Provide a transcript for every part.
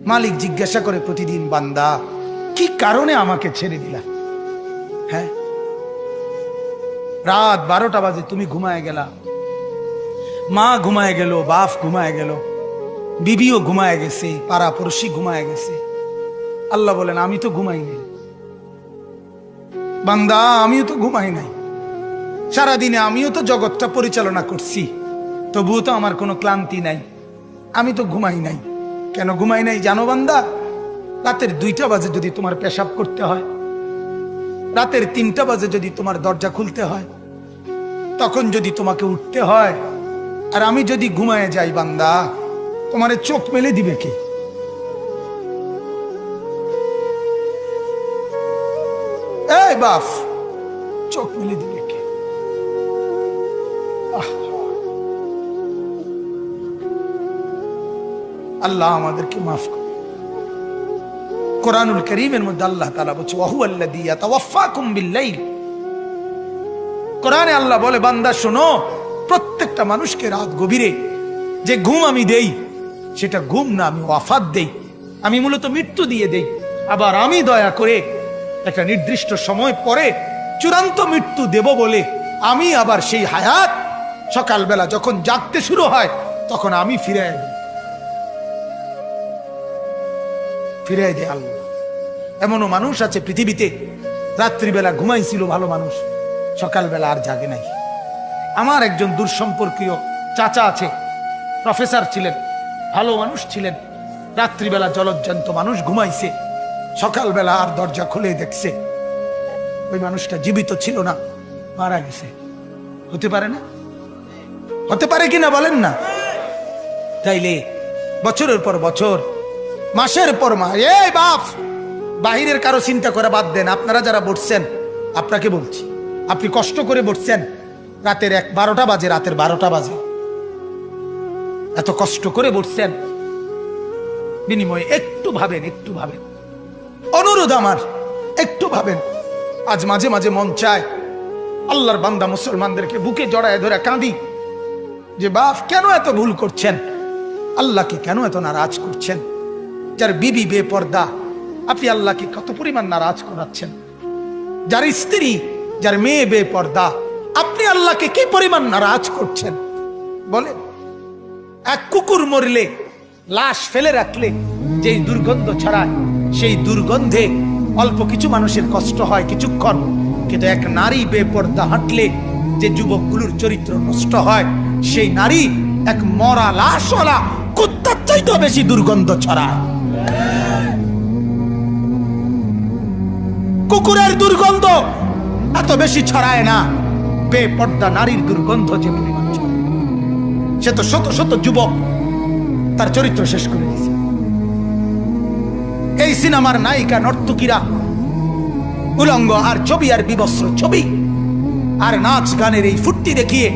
মালিক জিজ্ঞাসা করে প্রতিদিন, বান্দা কি কারণে আমাকে ছেড়ে দিলা? হ্যাঁ, রাত 12টা বাজে তুমি ঘুমায় গেলা, মা ঘুমায় গেল, বাপ ঘুমায় গেল, বিবিও ঘুমায় গেছে, পাড়া পড়শি ঘুমায় গেছে। আল্লাহ বলেন, আমি তো ঘুমাই নাই বান্দা, আমিও তো ঘুমাই নাই। সারাদিনে আমিও তো জগৎটা পরিচালনা করছি, তবুও তো আমার কোনো ক্লান্তি নাই, আমি তো ঘুমাই নাই। কেন ঘুমাই নাই জানো বান্দা? রাতের 2টা বাজে যদি তোমার পেশাব করতে হয়, রাতের 3টা বাজে যদি তোমার দরজা খুলতে হয়, তখন যদি তোমাকে উঠতে হয়, আর আমি যদি ঘুমায় যাই বান্দা, তোমারে চোখ মেলে দিবে কে? এই বাপ, চোখ মেলে দিবে কে? আল্লাহ আমাদেরকে মাফ করে। কোরআনুল কারীমের মধ্যে আল্লাহ তাআলা বলছে, ওয়া হুয়াল্লাযী ইয়াতাওয়াফফাকুম বিল-লাইল। কোরআনে আল্লাহ বলে, বান্দা শোনো, প্রত্যেকটা মানুষকে রাত গভীরে যে ঘুম আমি দেই, সেটা ঘুম না, আমি ওয়াফাত দেই, আমি মূলত মৃত্যু দিয়ে দেই। আবার আমি দয়া করে একটা নির্দিষ্ট সময় পরে চূড়ান্ত মৃত্যু দেব বলে আমি আবার সেই হায়াত সকালবেলা যখন জাগতে শুরু হয়, তখন আমি ফিরাই দেয় আল্লাহ। এমনও মানুষ আছে পৃথিবীতে, রাত্রিবেলা ঘুমাইছিল ভালো মানুষ, সকালবেলা আর জাগে নাই। আমার একজন দূরসম্পর্কীয় চাচা আছে, প্রফেসর ছিলেন, ভালো মানুষ ছিলেন। রাত্রিবেলা জলজ্জান্ত মানুষ ঘুমাইছে, সকালবেলা আর দরজা খুলে দেখছে ওই মানুষটা জীবিত ছিল না, মারা গেছে। হতে পারে না? হতে পারে কিনা বলেন না? তাইলে বছরের পর বছর, মাসের পর মাস, এই বাপ, বাহিরের কারো চিন্তা করে বাদ দেন। আপনারা যারা বসছেন, আপনাকে বলছি, আপনি কষ্ট করে বসছেন, রাতের 12টা বাজে, রাতের 12টা বাজে, এত কষ্ট করে বসছেন, বিনিময়ে একটু ভাবেন, একটু ভাবেন, অনুরোধ আমার, একটু ভাবেন। আজ মাঝে মাঝে মন চায় আল্লাহর বান্দা মুসলমানদেরকে বুকে জড়ায় ধরে কাঁদি যে, বাপ কেন এত ভুল করছেন? আল্লাহকে কেন এত নারাজ করছেন? যার বিবি বেপর্দা, আপনি আল্লাহকে কত পরিমাণ নারাজ করাচ্ছেন। যার স্ত্রী, যার মেয়ে বেপর্দা, আপনি আল্লাহকে কি পরিমাণ নারাজ করছেন বলেন? এক কুকুর মরলে, লাশ ফেলে রাখলে যেই দুর্গন্ধ ছড়ায়, সেই দুর্গন্ধে অল্প কিছু মানুষের কষ্ট হয় কিছুক্ষণ, কিন্তু এক নারী বেপর্দা হাঁটলে যে যুবকগুলোর চরিত্র নষ্ট হয়, সেই নারী এক মরা লাশওয়ালা কুত্তার চাইতেও বেশি দুর্গন্ধ ছড়ায়। কুকুরের দুর্গন্ধ এত বেশি ছড়ায় না, বেপর্দা নারীর দুর্গন্ধ যে পরিমাণ ছড়ায়। সে তো শত শত যুবক তার চরিত্র শেষ করে দিয়েছে। এই সিনেমার নায়িকা নর্তকীরা উলঙ্গ আর ছবি আর বিবস্ত্র ছবি আর নাচ গানের এই ফুর্তি দেখিয়ে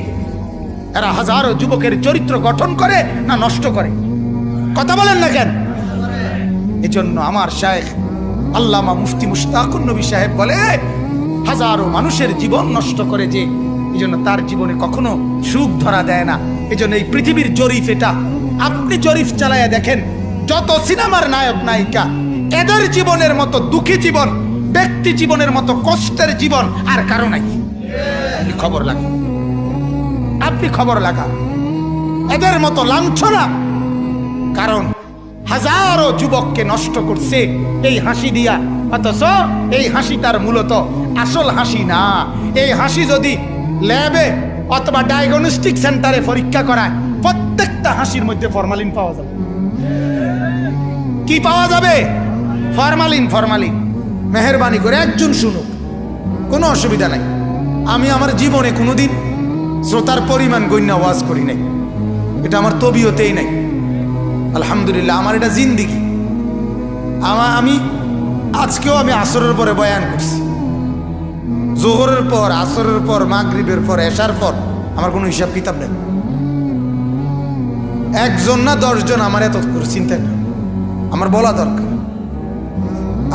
এরা হাজারো যুবকের চরিত্র গঠন করে না নষ্ট করে? কথা বলেন না কেন? এজন্য আমার শায়েখ আল্লামা মুফতি মুশতাকুন নবী সাহেব বলে, হাজারো মানুষের জীবন নষ্ট করে যে, এজন্য তার জীবনে কখনো সুখ ধরা দেয় না। এজন্য এই পৃথিবীর জরিফ এটা, আপনি জরিফ চালায়া দেখেন, যত সিনেমার নায়ক নায়িকা, এদের জীবনের মতো দুঃখী জীবন, ব্যক্তি জীবনের মতো কষ্টের জীবন আর কারো নাই। আপনি খবর লাগান, আপনি খবর লাগান, এদের মতো লাঞ্ছনা। কারণ হাজারো যুবককে নষ্ট করছে এই হাসি দিয়া, অথচ এই হাসি তার মূলত আসল হাসি না। এই হাসি যদি ল্যাবে অথবা ডায়াগনস্টিক সেন্টারে পরীক্ষা করায়, প্রত্যেকটা হাসির মধ্যে ফরমালিন পাওয়া যাবে। কি পাওয়া যাবে? ফরমালিন। ফরমালিন। মেহেরবানি করে একজন শুনুক, কোনো অসুবিধা নাই। আমি আমার জীবনে কোনোদিন শ্রোতার পরিমাণ গণ্য ওয়াজ করি নাই, এটা আমার তবিয়তেই নাই। আলহামদুলিল্লাহ, আমার এটা জিন্দিগি। আমি আজকেও আমি আসরের পরে বয়ান করছি, জোহরের পর, আসরের পর, মাগরিবের পর, এশার পর, আমার কোনো হিসাব কিতাব নেই। একজন না 10 জন আমার এত করে চিন্তা নেই, আমার বলা দরকার।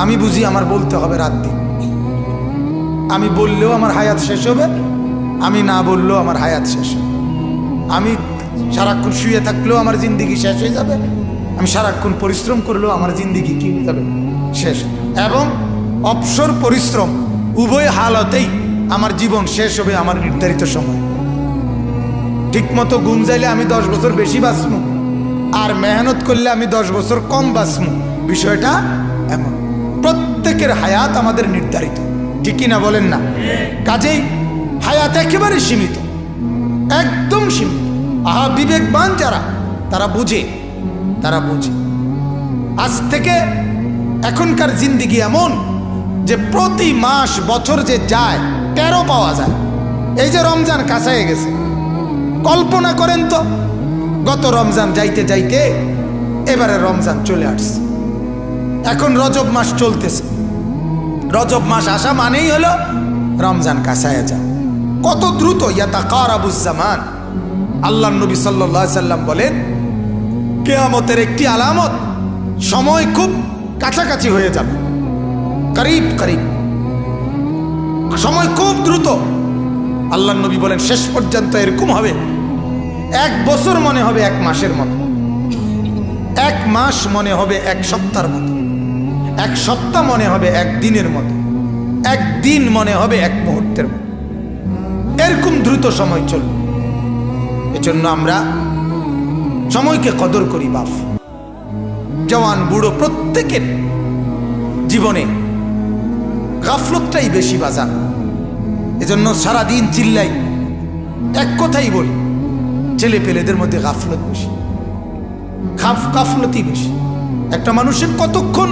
আমি বুঝি আমার বলতে হবে রাত দিন। আমি বললেও আমার হায়াত শেষ হবে, আমি না বললেও আমার হায়াত শেষ হবে। আমি সারাক্ষণ শুয়ে থাকলেও আমার জিন্দিগি শেষ হয়ে যাবে, আমি সারাক্ষণ পরিশ্রম করলেও আমার জিন্দিগি কি হয়ে যাবে, শেষ। এবং অবসর পরিশ্রম উভয় হালতেই আমার জীবন শেষ হবে আমার নির্ধারিত সময়। ঠিক মতো ঘুম যাইলে আমি 10 বছর বেশি বাঁচবো, আর মেহনত করলে আমি 10 বছর কম বাঁচবো। বিষয়টা এমন, প্রত্যেকের হায়াত আমাদের নির্ধারিত, ঠিক কিনা বলেন না? কাজেই হায়াত একেবারে সীমিত, একদম সীমিত। আহা, বিবেকবান যারা তারা বুঝে, তারা বুঝে। আজ থেকে এখনকার জিন্দিগি এমন যে প্রতি মাস বছর যে যায় 13 পাওয়া যায়। এই যে রমজান কাছায় গেছে, কল্পনা করেন তো, গত রমজান যাইতে যাইতে এবারে রমজান চলে আসছে। এখন রজব মাস চলতেছে, রজব মাস আসা মানেই হলো রমজান কাছায় যা। কত দ্রুত ইয়াতাকারাবুজ জামান। আল্লাহ নবী সাল্লাল্লাহু আলাইহি সাল্লাম বলেন, কিয়ামতের একটি আলামত, সময় খুব কাছাকাছি হয়ে যাবে, করিব করিব, সময় খুব দ্রুত। আল্লাহ নবী বলেন শেষ পর্যন্ত এরকম হবে, 1 বছর মনে হবে 1 মাসের মতো, 1 মাস মনে হবে 1 সপ্তাহের মতো, 1 সপ্তাহ মনে হবে 1 দিনের মতো, 1 দিন মনে হবে 1 মুহূর্তের মতো। এরকম দ্রুত সময় চলবে। এজন্য আমরা সময়কে কদর করি। বাপ, জওয়ান বুড়ো প্রত্যেকের জীবনে গাফলতটাই বেশি বাজার। এজন্য সারাদিন চিল্লাই, এক কথাই বলি, ছেলে পেলেদের মধ্যে গাফলত বেশি, গাফলতই বেশি। একটা মানুষের কতক্ষণ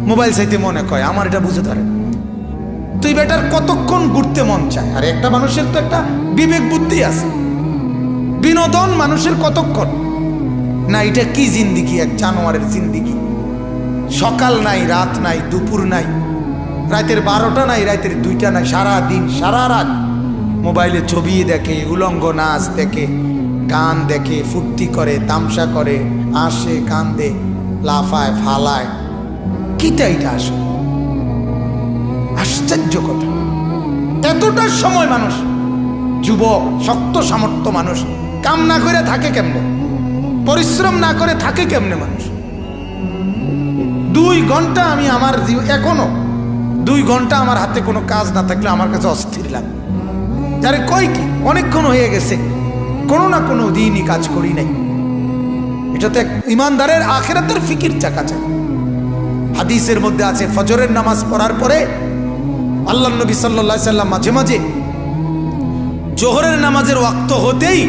মোবাইল চাইতে মনে কয়, আমার এটা বুঝে ধরে। তুই বেটার কতক্ষণ ঘুরতে মন চায়, আর একটা মানুষের তো একটা বিবেক বুদ্ধি আছে। বিনোদন মানুষের কতক্ষণ না, এটা কি জিন্দিগি, এক জানোয়ারের জিন্দিগি। সকাল নাই, রাত নাই, দুপুর নাই, রাতের 12টা নাই, রাতের 2টা নাই, সারা দিন সারা রাত মোবাইলে ছবি দেখে, উলঙ্গ নাচ দেখে, গান দেখে, ফুর্তি করে, তামসা করে, আসে, কান্দে, লাফায়, ফালায়। কিটা এটা আসে? আশ্চর্য কথা। এতটা সময় মানুষ, যুবক, শক্ত সামর্থ্য মানুষ কাম না করে থাকে কেমনে, পরিশ্রম না করে থাকে কেমনে মানুষ? 2 ঘন্টা আমি আমার এখনো 2 ঘন্টা আমার হাতে কোনো কাজ না থাকলে আমার কাছে অস্থির লাগে। যারে কই কি অনেকক্ষণ হয়ে গেছে, কোনো না কোনো দিনই কাজ করি নাই। এটা তো এক ইমানদারের আখিরাতের ফিকির চাকা চাই। হাদিসের মধ্যে আছে, ফজরের নামাজ পড়ার পরে আল্লাহ নবী সাল্লাল্লাহু আলাইহি সাল্লাম মাঝে মাঝে জোহরের নামাজের ওয়াক্ত হতেই,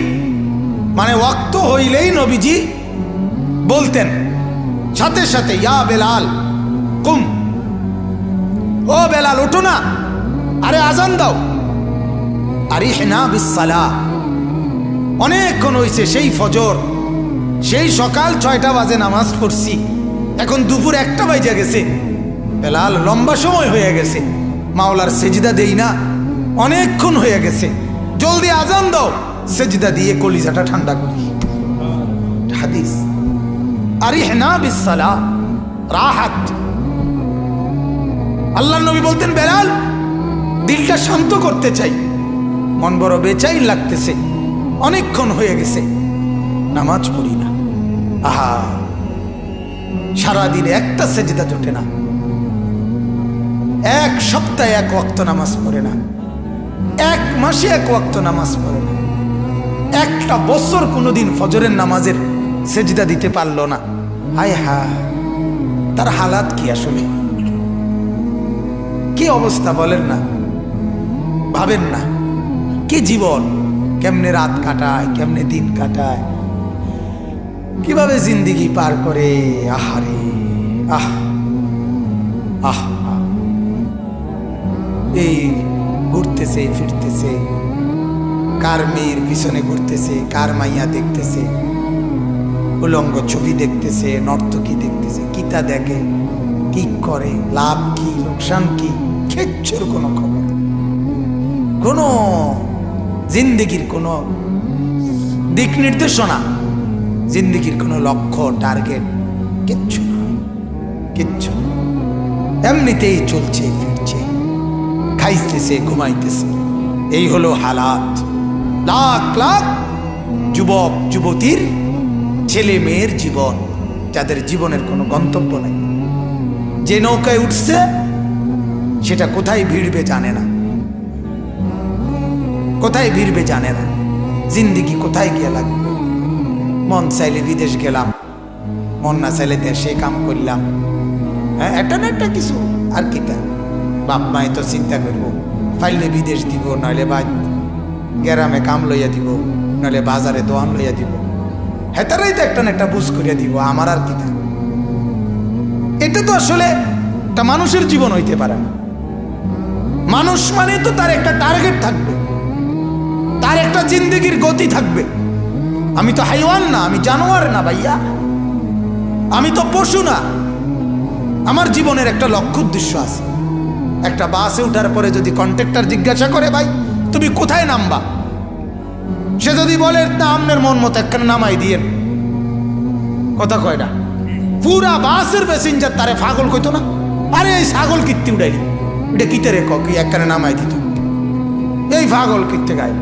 মানে ওয়াক্ত হইলেই নবীজি বলতেন সাথে সাথে, ইয়া বেলাল কুম, ও বেলাল ওঠো না, আরে আজান দাও, আরিহনা বিসসালাহ। অনেকক্ষণ হয়েছে, সেই ফজর, সেই সকাল 6টা বাজে নামাজ পড়ছি, এখন দুপুর 1টা বাজে গেছে। বেলাল, লম্বা সময় হয়ে গেছে, মাওলার সেজদা দেই না, অনেকক্ষণ হয়ে গেছে, জলদি আজান দাও, সেজদা দিয়ে কলিজাটা ঠান্ডা করি। হাদিস, আরিহনা বিসসালাহ রাহাত। আল্লাহ নবী বলতেন, বেলাল দিলটা শান্ত করতে চাই, মন বড় বেচাইন লাগতেছে, অনেকক্ষণ হয়ে গেছে, নামাজ পড়ি না। আহা, সারাদিনে একটা সেজদা জোটে না, 1 সপ্তাহে 1 ওয়াক্ত নামাজ পড়ে না, 1 মাসে 1 ওয়াক্ত নামাজ পড়ে না, 1টা বছর কোনোদিন ফজরের নামাজের সেজদা দিতে পারলো না। হায় হা, তার হালাত কি আসলে, কি অবস্থা বলেন না, ভাবেন না, কি জীবন, কেমনে রাত কাটায়, কেমনে দিন কাটায়, কিভাবে জিন্দিগি পার করে। আহারে আহ আহ, এই ঘুরতেছে ফিরতেছে, কার মেয়ের পিছনে ঘুরতেছে, কার মাইয়া দেখতেছে, উলঙ্গ ছবি দেখতেছে, নর্তকী দেখতেছে, কিতা দেখে, কি করে, লাভ কি লোকসান কি, কিচ্ছুর কোনো খবর, কোনো জিন্দিগির কোনো দিক নির্দেশনা, জিন্দিগির কোনো লক্ষ্য টার্গেট কিচ্ছু নয়, কিচ্ছু। এমনিতেই চলছে ফিরছে, খাইতেছে ঘুমাইতেছে, এই হলো হালাত। লাখ লাখ যুবক যুবতীর, ছেলে মেয়ের জীবন যাদের জীবনের কোনো গন্তব্য নাই। যে নৌকায় উঠছে সেটা কোথায় ভিড়বে জানে না, কোথায় ভিড়বে জানে না, জিন্দিগি কোথায় গিয়ে লাগবে। মন চাইলে বিদেশ গেলাম, মন না চাইলে দেশে কাম করলাম, হ্যাঁ একটা না একটা কিছু। আর কিটা বাপ মাই তো চিন্তা করবো, ফাইলে বিদেশ দিব, নইলে বা গ্রামে কাম লইয়া দিব, নইলে বাজারে দোয়ান লইয়া দিব, হেতারাই তো একটা না একটা বুঝ করিয়া দিব। আমার আর কিটা, এটা তো আসলে একটা মানুষের জীবন হইতে পারে না। মানুষ মানে তো তার একটা টার্গেট থাকবে, তার একটা জিন্দেগির গতি থাকবে। আমি তো হাইওয়ান না, আমি জানোয়ার না ভাইয়া, আমি তো পশু না। আমার জীবনের একটা লক্ষ্য উদ্দেশ্য আছে। একটা বাসে উঠার পরে যদি কন্ট্রাক্টর জিজ্ঞাসা করে ভাই তুমি কোথায় নামবা, সে যদি বলে না আপনার মন মতো একখানে নামাই দিয়েন, কথা কয় না, পুরা বাসের প্যাসেঞ্জার তারে পাগল কইতো না, আরে এই ছাগল কীর্তি উঠাইলি, এটা কিতে রে কি একখানে নামাই দিত, এই পাগল কীর্তে গায়ে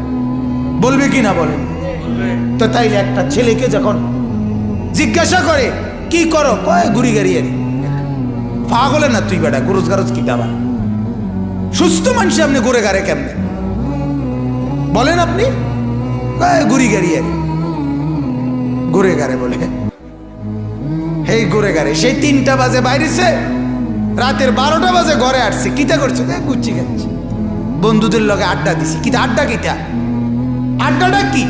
বলবে কি না বলেন? তো তাইলে একটা ছেলেকে যখন জিজ্ঞাসা করে কি করো, কয় ঘুরি গাড়ি আনি, পাগলে না তুই বেটা, গরজ গারজ কি দাবা, সুস্থ মানুষ আপনি ঘুরে গাড়ে কেমনে বলেন আপনি? ঘুরি গাড়ি আনি, ঘুরে গাড়ে বলে, এই ঘুরে গাড়ে সেই 3টা বাজে বাইরেছে, রাতের 12টা বাজে ঘরে আসছে, কিতা করছে, গুচ্ছি খাচ্ছি, বন্ধুদের লগে আড্ডা দিছি। কিতা আড্ডা, কিতা আড্ডাটা কি,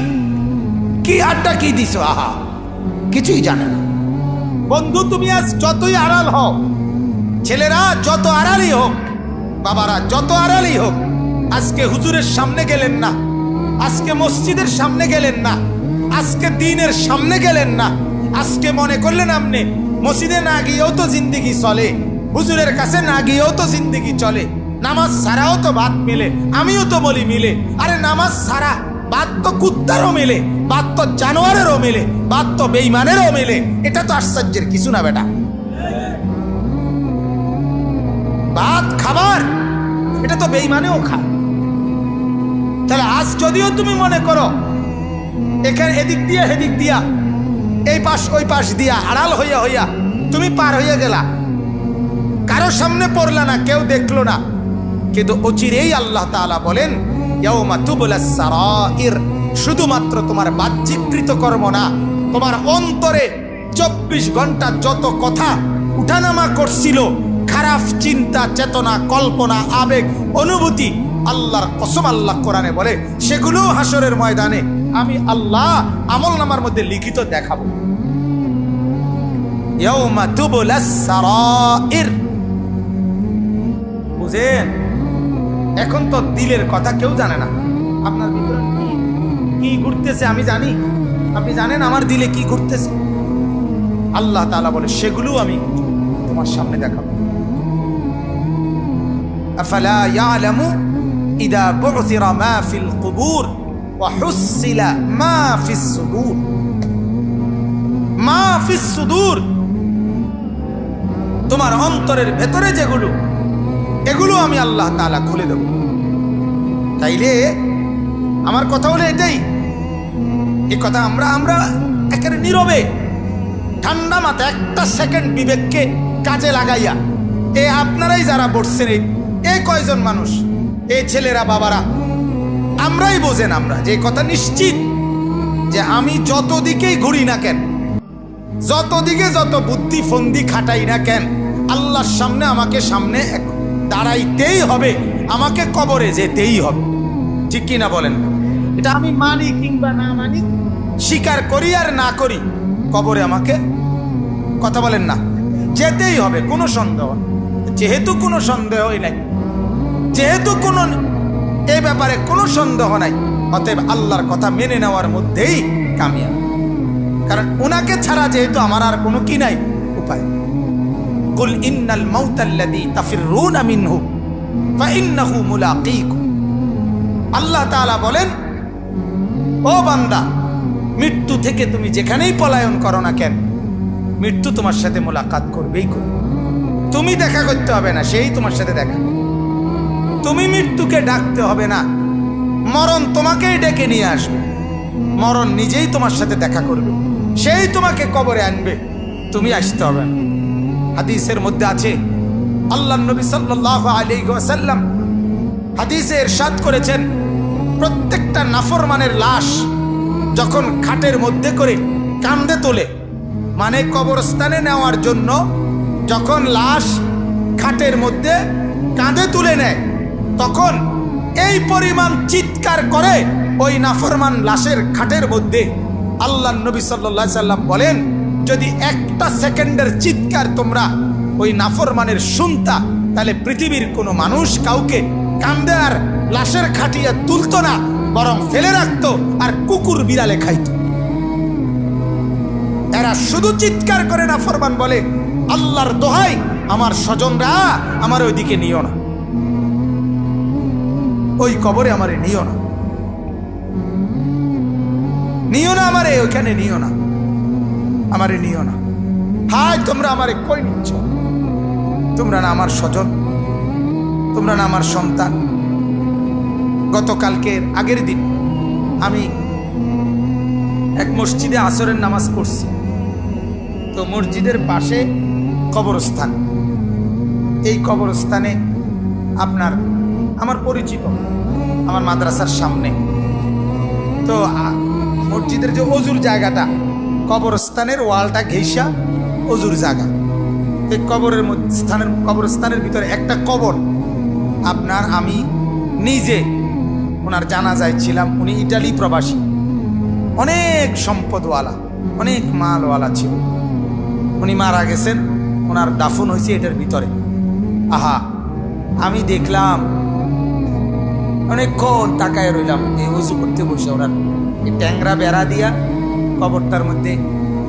কি আড্ডা কি দিছো, আহা কিছুই জানে না। বন্ধু তুমি আজ যতই আড়াল হও, ছেলেরা যত আড়ালই হোক, বাবারা যত আড়ালই হোক, আজকে হুজুরের সামনে গেলেন না, আজকে মসজিদের সামনে গেলেন না, আজকে দ্বীনের সামনে গেলেন না, আজকে মনে করলেন আপনি মসজিদে না গিয়েও তো জিন্দেগি চলে, হুজুরের কাছে না গিয়েও তো জিন্দেগি চলে, নামাজ ছাড়াও তো ভাত মিলে, আমিও তো বলি মিলে। আরে নামাজ ছাড়া বাদ তো কুত্তারও মেলে, বাদ তো জানোয়ারেরও মেলে, বাদ তো বেঈমানেরও মেলে। এটা তো আশ্চর্যের কিছু না বেটা, ভাত খাবার এটা তো বেঈমানেও খায়। তাহলে আজ যদিও তুমি মনে করো এখানে এদিক দিয়া হেদিক দিয়া, এই পাশ ওই পাশ দিয়া আড়াল হইয়া হইয়া তুমি পার হইয়া গেলা, কারো সামনে পড়লা না, কেউ দেখলো না, কিন্তু অচিরেই আল্লাহ তাআলা বলেন ইয়াউমা তুবলাস সারাইর, শুধুমাত্র তোমার বাহ্যিক কৃতকর্ম না, তোমার অন্তরে 24 ঘন্টা যত কথা উঠানামা করছিল, খারাপ চিন্তা চেতনা কল্পনা আবেগ অনুভূতি, আল্লাহর কসম আল্লাহ কোরআনে বলে সেগুলো হাসরের ময়দানে আমি আল্লাহ আমলনামার মধ্যে লিখিত দেখাবো। ইয়াউমা তুবলাস সারাইর, বুঝেন? এখন তো দিলের কথা কেউ জানে না, আপনার ভিতরে কি ঘুরতেছে আমি জানি, আপনি জানেন আমার দিলে কি ঘুরতেছে। আল্লাহ তাআলা বলে সেগুলো আমি তোমার সামনে দেখাবো। আফালা ইয়ালামু ইদা বু'থিরা মা ফিল কুবুর ওয়া হুসিলা মা ফিস সুদূর, মা ফিস সুদূর, তোমার অন্তরের ভেতরে যেগুলো, এগুলো আমি আল্লাহ তাআলা খুলে দেব। তাইলে আমার কথা হলো এটাই, এই কথা আমরা একেবারে নীরবে ঠান্ডা মাথা একটা সেকেন্ড বিবেককে কাজে লাগাইয়া, এ আপনারাই যারা বসছেন এই কয়জন মানুষ, এই ছেলেরা বাবারা, আমরাই বোঝেন, আমরা যে কথা নিশ্চিত যে আমি যত দিকেই ঘুরি না কেন, যত দিকে যত বুদ্ধি ফন্দি খাটাই না কেন, আল্লাহর সামনে আমাকে সামনে দাঁড়াইতেই হবে, আমাকে কবরে যেতেই হবে, ঠিক কি না বলেন? এটা আমি মানি কিংবা না মানি, স্বীকার করি আর না করি, কবরে আমাকে, কথা বলেন না, যেতেই হবে, কোনো সন্দেহ। যেহেতু কোনো সন্দেহই নাই, যেহেতু কোনো এই ব্যাপারে কোনো সন্দেহ নাই, অতএব আল্লাহর কথা মেনে নেওয়ার মধ্যেই কামিয়াব, কারণ ওনাকে ছাড়া যেহেতু আমার আর কোনো কি নাই উপায়। কুল ইন্নাল মাউতাল্লাযী তাফিররুনা মিনহু ফাইন্নাহু মুলাকীকুম, আল্লাহ তাআলা বলেন ও বান্দা, মৃত্যু থেকে তুমি যেখানেই পলায়ন করো না কেন, মৃত্যু তোমার সাথে মোলাকাত করবেই করবে। তুমি দেখা করতে হবে না, সেই তোমার সাথে দেখা, তুমি মৃত্যুকে ডাকতে হবে না, মরণ তোমাকেই ডেকে নিয়ে আসবে, মরণ নিজেই তোমার সাথে দেখা করবে, সেই তোমাকে কবরে আনবে। তুমি আসতে হবে না। হাদিসের মধ্যে আছে আল্লাহর নবী সাল্লাল্লাহু আলাইহি ওয়াসাল্লাম হাদিসে ইরশাদ করেছেন, প্রত্যেকটা নাফরমানের লাশ যখন খাটের মধ্যে করে কাঁধে তোলে, মানে কবরস্থানে নেওয়ার জন্য যখন লাশ খাটের মধ্যে কাঁধে তুলে নেয়, তখন এই পরিমাণ চিৎকার করে ওই নাফরমান লাশের খাটের মধ্যে। আল্লাহর নবী সাল্লাল্লাহু আলাইহি সাল্লাম বলেন, যদি একটা সেকেন্ডের চিৎকার তোমরা ওই নাফরমানের শুনতা, তাহলে পৃথিবীর কোনো মানুষ কাউকে কাঁধে আর লাশের খাটিয়া তুলতো না, বরং ফেলে রাখতো আর কুকুর বিড়ালে খাইত। এরা শুধু চিৎকার করে নাফরমান বলে, আল্লাহর দোহাই আমার স্বজনরা আমার ওইদিকে নিও না, ওই কবরে আমারে নিও না, নিও না আমারে, ওইখানে নিও না, আমারে নিও না। হায় তোমরা আমারে কই নিচ্ছ? তোমরা না আমার স্বজন, তোমরা না আমার সন্তান। গতকালকের আগের দিন আমি এক মসজিদে আসরের নামাজ পড়ছি। তো মসজিদের পাশে কবরস্থান, এই কবরস্থানে আপনার আমার পরিচিত, আমার মাদ্রাসার সামনে। তো মসজিদের যে অজুর জায়গাটা, কবরস্থানের ওয়ালটা ঘেঁষা অজুর জায়গা। এই কবরস্থানের ভিতরে একটা কবর আপনার, আমি নিজে ওনার জানাজায় ছিলাম। উনি ইটালি প্রবাসী, অনেক সম্পদওয়ালা, অনেক মালওয়ালা ছিল। উনি মারা গেছেন, ওনার দাফন হয়েছে এটার ভিতরে। আহা, আমি দেখলাম অনেকক্ষণ তাকায় রইলাম এই উজু করতে বসে। ওনার এই ট্যাংরা বেড়া দিয়া কবরটার মধ্যে,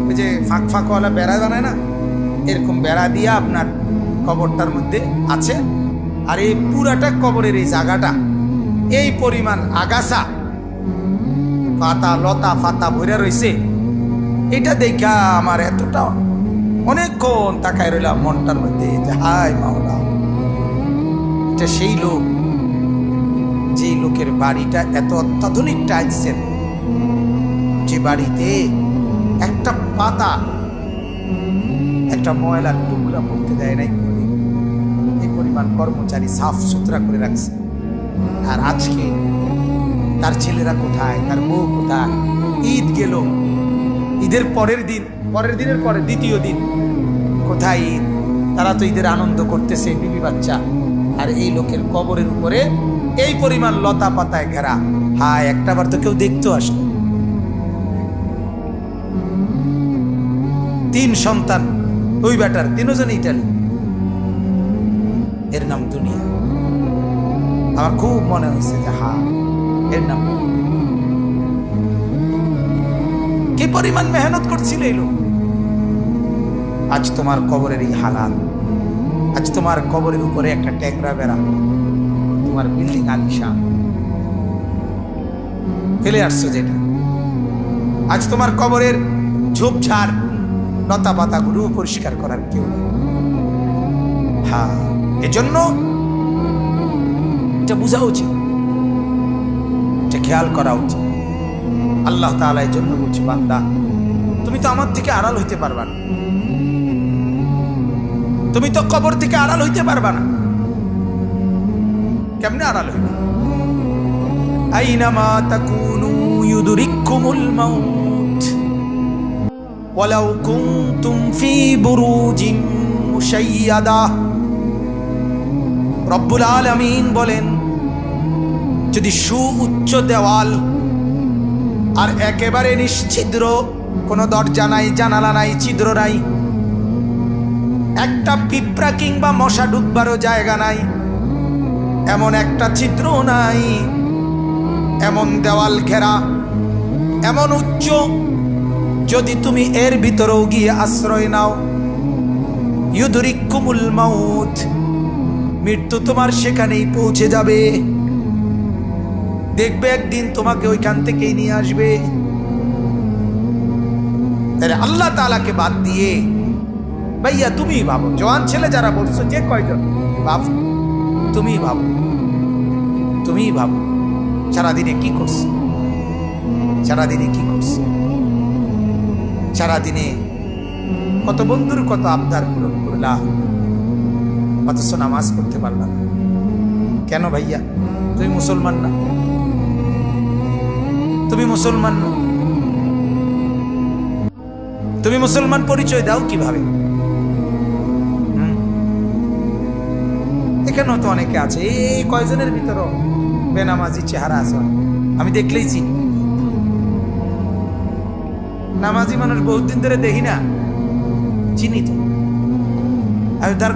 ওই যে ফাঁক ফাঁকওয়ালা বেড়া বানায় না, এরকম বেড়া দিয়া আপনার কবরটার মধ্যে আছে। আর এই পুরাটা কবরের এই জায়গাটা এই পরিমাণ আগাছা পাতা লতা পাতা ভরে রয়েছে। এটা দেখা আমার এতটা অনেকক্ষণ তাকায় রইলাম মনটার মধ্যে, হায় মাওলা, এটা সেই লোক, যেই লোকের বাড়িটা এত অত্যাধুনিক টাইলসের, যে বাড়িতে একটা পাতা, একটা ময়লার টুকরা পড়তে দেয় নাই, এই পরিমাণ কর্মচারী সাফ সুতরা করে রাখছে। আর আজকে তার ছেলেরা কোথায়, তার বউ কোথায়? ঈদ গেল, ঈদের পরের দিনের পরে দ্বিতীয় দিন, কোথায় ঈদ? তারা তো ঈদের আনন্দ করতেছে, বিবি বাচ্চা। আর এই লোকের কবরের উপরে এই পরিমাণ লতা পাতায় ঘেরা। হায়, একটাবার তো কেউ দেখতে আসলো। 3 সন্তান ওই বেটার, 3 জন ইটালি। এর নাম দুনিয়া। আমার খুব মনে হয়েছে যে হা, এর নাম কি পরিমাণ মেহনত করছিল এই লোক। আজ তোমার কবরের এই হালাল, আজ তোমার কবরের উপরে একটা ট্যাংরা বেড়া, তোমার বিল্ডিং আলিশান ফেলে আসছো যেটা, আজ তোমার কবরের ঝোপঝাড় লতা পাতাগুলো পরিষ্কার করার কেউ নেই। হ্যাঁ, এজন্য এটা বোঝা উচিত, এটা খেয়াল করা উচিত। আল্লাহ তাআলা এর জন্য বলছে, বান্দা তুমি তো আমার থেকে আড়াল হইতে পারবা না, তুমি তো কবর থেকে আড়াল হইতে পারবা না। কেমনে আড়াল হইবে? আইনামা তাকুনু ইউদরিকুমুল মাউত ওয়ালাউ কুনতুম ফি বুরুজিন মুশাইয়াদা। রব্বুল আলামিন বলেন, যদি সুউচ্চ দেওয়াল আর একেবারে নিশ্ছিদ্র, কোনো দরজা নাই, জানালা নাই, ছিদ্র নাই, একটা পিঁপড়া কিংবা মশা ঢুকবারও জায়গা নাই, এমন একটা ছিদ্র নাই, এমন দেওয়াল ঘেরা, এমন উচ্চ, যদি তুমি এর ভিতরেও গিয়ে আশ্রয় নাও, ইউদরিকুমুল মাউত, মৃত্যু তোমার সেখানেই পৌঁছে যাবে। দেখবে একদিন তোমাকে ওইখান থেকেই নিয়ে আসবে। আল্লাহ তাআলাকে বাদ দিয়ে ভাইয়া তুমি ভাবো, জওয়ান ছেলে যারা বলছো, যে কয়জন বাপ, তুমি ভাবো, তুমি ভাবো সারাদিনে কি করছো, সারাদিনে কি করছো, সারাদিনে কত বন্ধুর কত আবদার পূরণ করলাম, অথচ নামাজ পড়তে পারলাম না। কেন ভাইয়া? তুমি মুসলমান না? তুমি মুসলমান না? তুমি মুসলমান পরিচয় দাও কিভাবে? এখানেও তো অনেকে আছে, এই কয়জনের ভিতরও বেনামাজি চেহারা আছে, আমি দেখলেই চিনি। নামাজি মানুষ বহুত দিন ধরে দেখি না, চিনি তো আমি তার